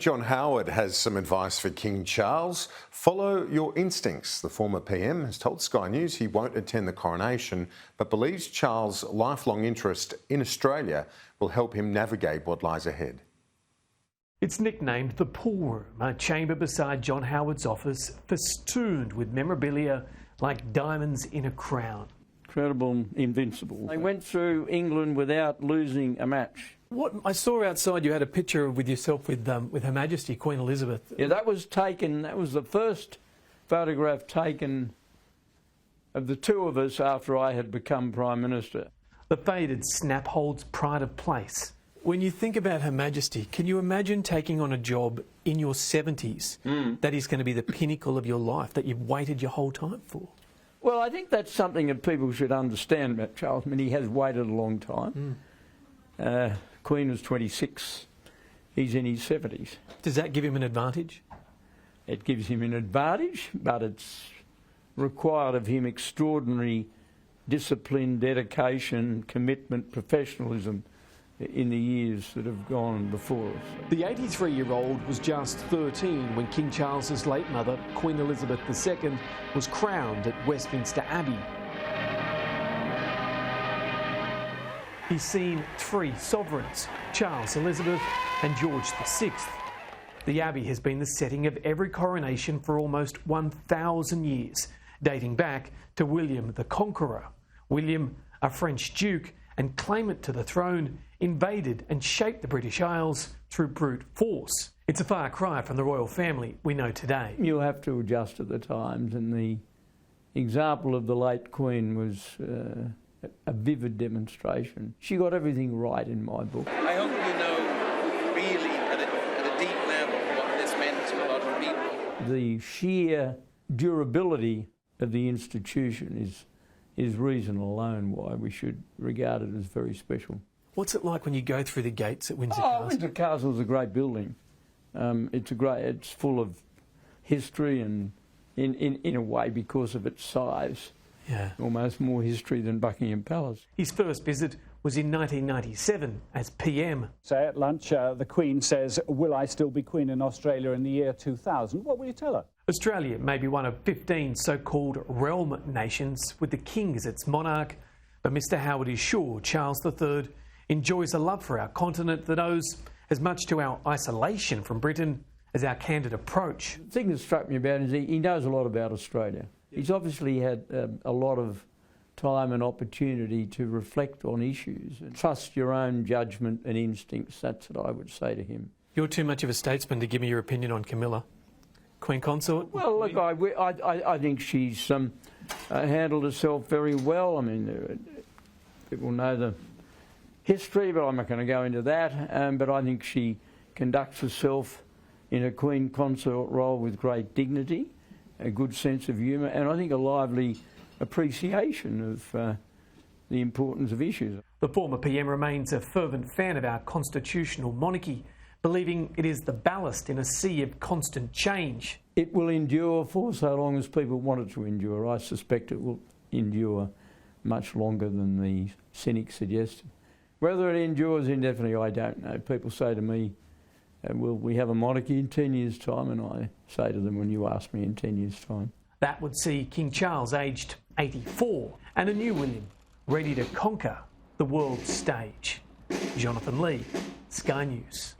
John Howard has some advice for King Charles. Follow your instincts. The former PM has told Sky News he won't attend the coronation, but believes Charles' lifelong interest in Australia will help him navigate what lies ahead. It's nicknamed the Pool Room, a chamber beside John Howard's office, festooned with memorabilia like diamonds in a crown. Incredible, invincible. They went through England without losing a match. What I saw outside, you had a picture with yourself with Her Majesty Queen Elizabeth. Yeah, that was the first photograph taken of the two of us after I had become Prime Minister. The faded snap holds pride of place. When you think about Her Majesty, can you imagine taking on a job in your 70s that is going to be the pinnacle of your life, that you've waited your whole time for? Well, I think that's something that people should understand about Charles. I mean, he has waited a long time. Queen was 26. He's in his 70s. Does that give him an advantage? It gives him an advantage, but it's required of him extraordinary discipline, dedication, commitment, professionalism in the years that have gone before us. The 83-year-old was just 13 when King Charles's late mother, Queen Elizabeth II, was crowned at Westminster Abbey. He's seen three sovereigns, Charles, Elizabeth and George VI. The Abbey has been the setting of every coronation for almost 1,000 years, dating back to William the Conqueror. William, a French duke and claimant to the throne, invaded and shaped the British Isles through brute force. It's a far cry from the royal family we know today. You have to adjust to the times, and the example of the late Queen was a vivid demonstration. She got everything right in my book. I hope you know really at a deep level what this meant to a lot of people. The sheer durability of the institution is reason alone why we should regard it as very special. What's it like when you go through the gates at Windsor Castle? Windsor Castle is a great building. It's full of history, and in a way, because of its size, almost more history than Buckingham Palace. His first visit was in 1997 as PM. Say at lunch, the Queen says, "Will I still be Queen in Australia in the year 2000? What will you tell her? Australia may be one of 15 so-called realm nations with the King as its monarch, but Mr Howard is sure Charles III enjoys a love for our continent that owes as much to our isolation from Britain as our candid approach. The thing that struck me about him is he knows a lot about Australia. He's obviously had a lot of time and opportunity to reflect on issues and trust your own judgement and instincts. That's what I would say to him. You're too much of a statesman to give me your opinion on Camilla, Queen Consort. Well, look, I think she's handled herself very well. I mean, people know the history, but I'm not going to go into that. But I think she conducts herself in a Queen Consort role with great dignity, a good sense of humour, and I think a lively appreciation of the importance of issues. The former PM remains a fervent fan of our constitutional monarchy, believing it is the ballast in a sea of constant change. It will endure for so long as people want it to endure. I suspect it will endure much longer than the cynics suggested. Whether it endures indefinitely, I don't know. People say to me, will we have a monarchy in 10 years' time? And I say to them, when you ask me in 10 years' time. That would see King Charles aged 84 and a new William ready to conquer the world stage. Jonathan Lee, Sky News.